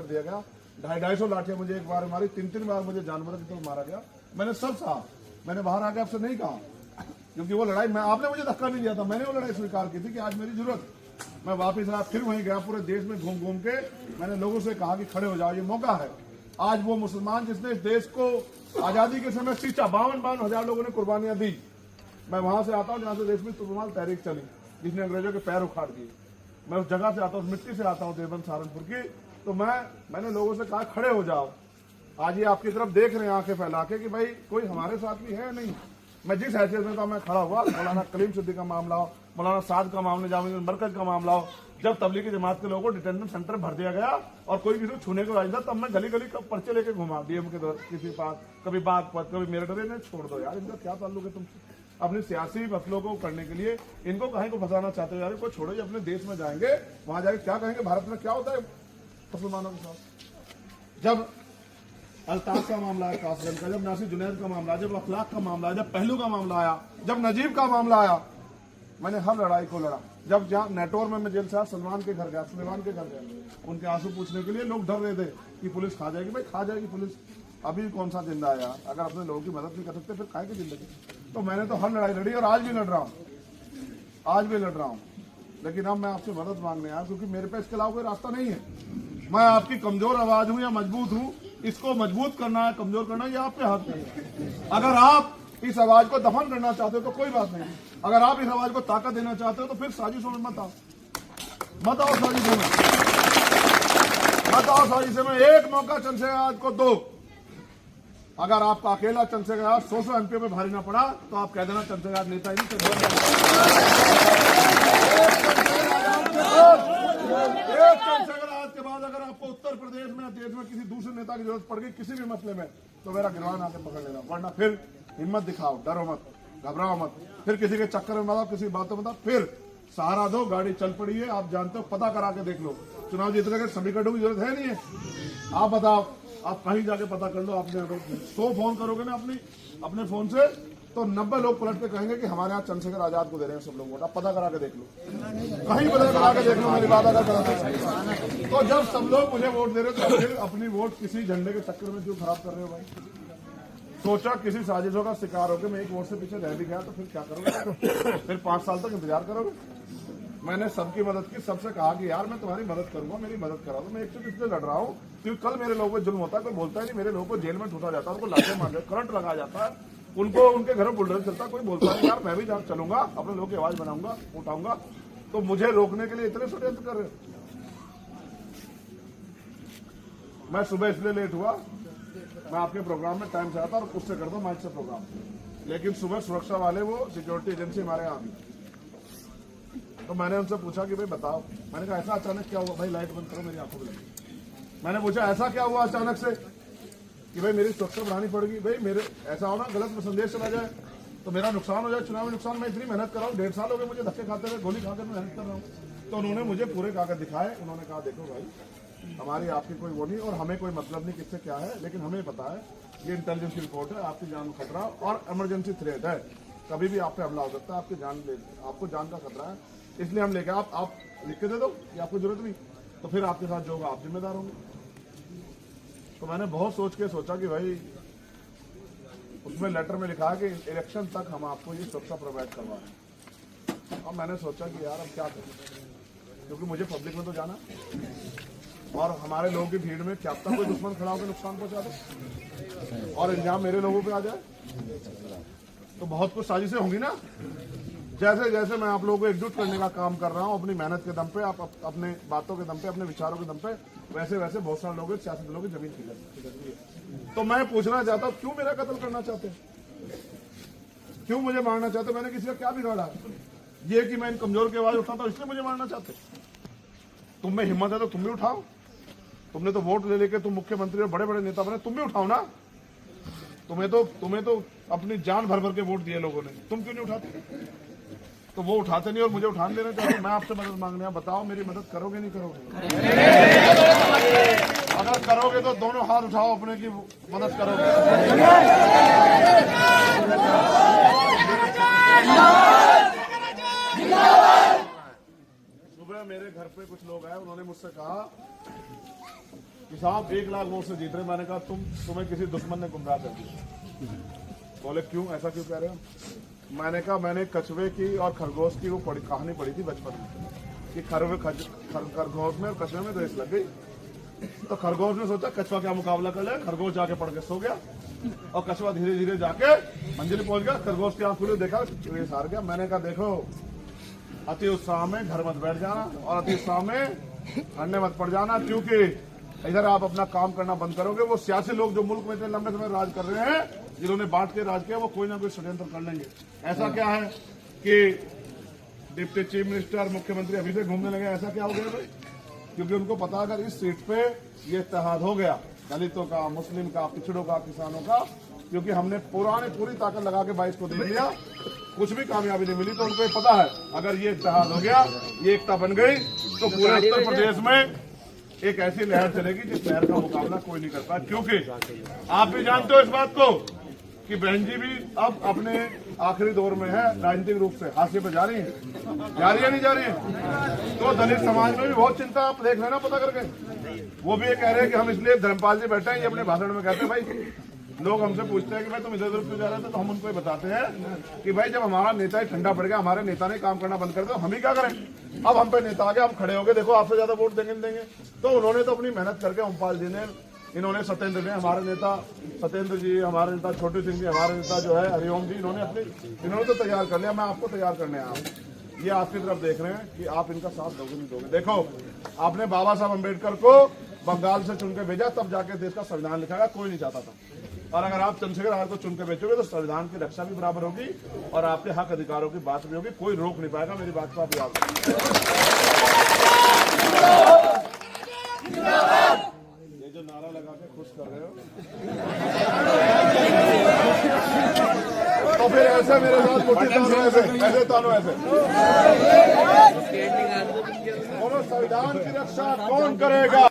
कर दिया गया। 250 लाठियां मुझे एक बार मारी, 3 बार मुझे जानवर की तरह मारा गया। मैंने सब सहा, मैंने बाहर आके आपसे नहीं कहा, क्योंकि वो लड़ाई आपने मुझे धक्का नहीं दिया था, मैंने वो लड़ाई स्वीकार की थी कि आज मेरी जरूरत। मैं वापिस आया, फिर वहीं गया, पूरे देश में घूम घूम के मैंने लोगों से कहा कि खड़े हो जाओ, ये मौका है। आज वो मुसलमान जिसने इस देश को आजादी के समय सींचा, 52 हजार लोगों ने कुर्बानियां दी। मैं वहां से आता हूँ जहां से देश में तुर्कमान तहरीक चली, जिसने अंग्रेजों के पैर उखाड़ दिए। मैं उस जगह से आता हूँ, उस मिट्टी से आता हूँ, देवबंद सहारनपुर की। तो मैंने लोगों से कहा खड़े हो जाओ। आज ये आपकी तरफ देख रहे हैं आंखें फैला के कि भाई कोई हमारे साथ भी है नहीं। मैं जिस हैसियत में था मैं खड़ा हुआ, मौलाना कलीम सिद्दीकी का मामला हो, मौलाना साद का मामला, जामिया मरकज का मामला हो, जब तबलीगी जमात के लोगों को डिटेंशन सेंटर भर दिया गया और कोई किसी को छूने को राजी था, तब मैं गली गली पर्चे लेके घुमा डीएम के किसी पास, कभी बागपत, कभी मेरठ। ने छोड़ दो यार, इनका क्या ताल्लुक है तुमसे? अपनी सियासी मसलों को करने के लिए इनको कहीं को फंसाना चाहते हो यार, कोई छोड़ो। अपने देश में जाएंगे, वहां जाके क्या कहेंगे भारत में क्या होता है मुसलमानों के साथ। जब अल्ताफ का मामला है, कासगंज का, जब नासिर जुनैद का मामला, जब अखलाक का मामला, जब पहलू का मामला आया, जब नजीब का मामला आया, मैंने हर लड़ाई को लड़ा। जब जहाँ नेटवर्क में मैं जेल से सलमान के घर गया, सुलेमान के घर गया, उनके आंसू पूछने के लिए, लोग डर रहे थे कि पुलिस खा जाएगी। भाई खा जाएगी पुलिस, अभी कौन सा जिंदा है यार? अगर अपने लोगों की मदद नहीं कर सकते फिर खाएगी जिंदगी? तो मैंने तो हर लड़ाई लड़ी और आज भी लड़ रहा हूँ, आज भी लड़ रहा हूँ। लेकिन अब मैं आपसे मदद मांगने आया, क्योंकि मेरे पे इसके अलावा कोई रास्ता नहीं है। मैं आपकी कमजोर आवाज हूँ या मजबूत हूँ, इसको मजबूत करना है, कमजोर करना है, ये आप पे हाथ है। अगर आप इस आवाज को दफन करना चाहते हो तो कोई बात नहीं, अगर आप इस आवाज को ताकत देना चाहते हो तो फिर साजिशों में मत आओ साजिशों में, मत आओ साजिशों में। एक मौका चंद्रशेखर को दो। अगर आपका अकेला चंद्रशेखर 100 एमपी में भारी ना पड़ा तो आप कह देना चंद्रशेखर नेता ही नहीं, एक चंद्रशेखर आज के बाद अगर आपको उत्तर प्रदेश में, देश में किसी दूसरे नेता की जरूरत पड़ गई किसी भी मसले में, तो मेरा गिरवान आके पकड़ लेना। वरना फिर हिम्मत दिखाओ, डरो मत, घबराओ मत, फिर किसी के चक्कर में बताओ, किसी बातों में बताओ, फिर सहारा दो। गाड़ी चल पड़ी है, आप जानते हो, पता करा के देख लो। चुनाव जीतने के समीकरणों की जरूरत है नहीं है। आप बताओ, आप कहीं जाके पता कर लो। आपने अगर 100 फोन करोगे ना अपने फोन से, तो 90 लोग पलट के कहेंगे कि हमारे यहाँ चंद्रशेखर आजाद को दे रहे हैं सब लोग वोट। आप पता करा के देख लो, कहीं पता करा के देख लो। मेरी बात अगर गलत, तो जब सब लोग मुझे वोट दे रहे हो तो फिर अपनी वोट किसी झंडे के चक्कर में क्यों खराब कर रहे हो भाई? सोचा किसी साजिशों का शिकार होकर मैं एक वोट से पीछे रह भी गया तो फिर क्या करोगे? फिर 5 साल तक इंतजार करोगे? मैंने सबकी मदद की, सबसे कहा कि यार मैं तुम्हारी मदद करूंगा, मेरी मदद करा दो। मैं एक से इसलिए लड़ रहा हूँ क्योंकि कल मेरे लोगों पर जुल्म होता है, कोई बोलता है नहीं, मेरे लोगों को जेल में ठूसा जाता है, उनको लाठें मार जाता, करंट लगाया जाता है, उनको उनके घर में बुलडोजर चलता है, कोई बोलता है यार मैं भी चलूंगा, अपने लोगों की आवाज बनाऊंगा, उठाऊंगा। तो मुझे रोकने के लिए इतने षड्यंत्र कर रहे। मैं सुबह इसलिए लेट हुआ, मैं आपके प्रोग्राम में टाइम से आता और उससे करता हूँ माइक से प्रोग्राम, लेकिन सुबह सुरक्षा वाले वो सिक्योरिटी एजेंसी हमारे यहाँ आई, तो मैंने उनसे पूछा कि भाई बताओ। मैंने कहा ऐसा अचानक क्या हुआ? भाई लाइट बंद करो, मेरी आंखों में लगी। मैंने पूछा ऐसा क्या हुआ अचानक से कि भाई मेरी सुरक्षा बढ़ानी पड़ेगी? भाई मेरे ऐसा हो ना गलत संदेश चला जाए तो मेरा नुकसान हो जाए, चुनावी नुकसान। मैं इतनी मेहनत कर रहा हूँ, 1.5 साल हो गए मुझे धक्के खाते हुए, गोली खाकर मैं मेहनत कर रहा हूँ। तो उन्होंने मुझे पूरे कागज दिखाए, उन्होंने कहा देखो भाई हमारी आपकी कोई वो नहीं और हमें कोई मतलब नहीं किससे क्या है, लेकिन हमें पता है ये इंटेलिजेंस की रिपोर्ट है, आपकी जान में खतरा और इमरजेंसी थ्रेट है, कभी भी आप पे हमला हो सकता है, आपको जान का खतरा है, इसलिए हम लेके आप लिख के दे दो कि आपको जरूरत नहीं, तो फिर आपके साथ जो होगा आप जिम्मेदार होंगे। तो मैंने बहुत सोच के सोचा कि भाई उसमें लेटर में लिखा है कि इलेक्शन तक हम आपको ये सुरक्षा प्रोवाइड करवा रहे हैं। और मैंने सोचा कि यार अब क्या करें, क्योंकि मुझे पब्लिक में तो जाना और हमारे लोगों की भीड़ में क्या पता कोई दुश्मन खड़ा होकर नुकसान पहुंचा दे और इल्जाम मेरे लोगों पे आ जाए, तो बहुत कुछ साजिशें होंगी ना। जैसे जैसे मैं आप लोगों को एकजुट करने का काम कर रहा हूं अपनी मेहनत के दम पे, आप अपने बातों के दम पे, अपने विचारों के दम पे, वैसे वैसे बहुत सारे लोग सियासी दलों की जमीन खिलती है। तो मैं पूछना चाहता हूं क्यों मेरा कत्ल करना चाहते हैं, क्यों मुझे मारना चाहते? मैंने किसी का क्या बिगाड़ा? ये कि मैं इन कमजोर की आवाज उठाता हूं इसलिए मुझे मारना चाहते? तुम में हिम्मत है तो तुम भी उठाओ। तुमने तो वोट ले लेके तुम मुख्यमंत्री और बड़े बड़े नेता बने, तुम भी उठाओ ना। तुम्हें तो अपनी जान भर भर के वोट दिए लोगों ने, तुम क्यों नहीं उठाते? तो वो उठाते नहीं और मुझे उठाने देना चाहते। मैं आपसे मदद मांगने आया, बताओ मेरी मदद करोगे नहीं करोगे? अगर करोगे तो दोनों हाथ उठाओ अपने की मदद करोगे। सुबह मेरे घर पे कुछ लोग आए, उन्होंने मुझसे कहा कि साहब 1 लाख वोट से जीत रहे। मैंने कहा तुम्हें किसी दुश्मन ने गुमराह कर दिया। बोले क्यों, ऐसा क्यों कह रहे हो? मैंने कहा मैंने कछुए की और खरगोश की वो कहानी पढ़ी थी बचपन में कि खरगोश में और कछुए में रेस लग गई। तो खरगोश ने सोचा कछुआ क्या मुकाबला कर ले, खरगोश जाके पड़ के सो गया और कछुआ धीरे धीरे जाके मंजिल पहुंच गया। खरगोश की आंख खुली, देखा रेस हार गया। मैंने कहा देखो, अति उत्साह में घर मत बैठ जाना और अति उत्साह में ठंडे मत पड़ जाना, क्योंकि इधर आप अपना काम करना बंद करोगे। वो सियासी लोग जो मुल्क में इतने लंबे समय राज कर रहे हैं, जिन्होंने बांट के राज किया, वो कोई ना कोई षड्यंत्र कर लेंगे। ऐसा क्या है कि डिप्टी चीफ मिनिस्टर मुख्यमंत्री अभी से घूमने लगे, ऐसा क्या हो गया भाई? क्योंकि उनको पता अगर इस सीट पे ये इत्तेहाद हो गया दलितों का, मुस्लिम का, पिछड़ों का, किसानों का, क्योंकि हमने पूरी ताकत लगा के 22 को देख लिया, कुछ भी कामयाबी नहीं मिली, तो उनको ये पता है अगर ये इत्तेहाद हो गया, ये एकता बन गई, तो पूरे उत्तर प्रदेश में एक ऐसी लहर चलेगी जिस लहर का मुकाबला कोई नहीं करता। क्योंकि आप भी जानते हो इस बात को कि बहन जी भी अब अपने आखिरी दौर में है, राजनीतिक रूप से हाशिए पे जा रही है, नहीं जा रही है। तो दलित समाज में भी बहुत चिंता, आप देख लेना पता करके। वो भी ये कह रहे हैं कि हम इसलिए धर्मपाल जी बैठे हैं, ये अपने भाषण में कहते हैं भाई, लोग हमसे पूछते हैं कि भाई तुम इधर उधर क्यों जा रहे थे, तो हम उनको बताते हैं कि भाई जब हमारा नेता ही ठंडा पड़ गया, हमारे नेता ने काम करना बंद कर दिया, हम ही क्या करें? अब हम पे नेता आ गया, हम खड़े हो गए, देखो आपसे ज्यादा वोट देंगे। तो उन्होंने तो अपनी मेहनत करके, ओमपाल जी ने, इन्होंने सत्येंद्र ने, हमारे नेता सत्येंद्र जी, हमारे नेता छोटू सिंह जी, हमारे नेता जो है हरिओम जी, इन्होंने तो तैयार कर लिया। मैं आपको तैयार करने आया हूँ। ये आपकी तरफ देख रहे हैं कि आप इनका साथ दोगे नहीं दोगे। देखो, आपने बाबा साहब अम्बेडकर को बंगाल से चुन के भेजा, तब जाके देश का संविधान लिखा गया, कोई नहीं चाहता था। और अगर आप चंद्रशेखर आजाद को चुन के बेचोगे तो संविधान की रक्षा भी बराबर होगी और आपके हक अधिकारों की बात भी होगी, कोई रोक नहीं पाएगा। मेरी बात को आप याद ये जो नारा लगा के खुश कर रहे हो, तो फिर ऐसे मेरे साथ मुट्ठी तानो, ऐसे संविधान की रक्षा कौन करेगा?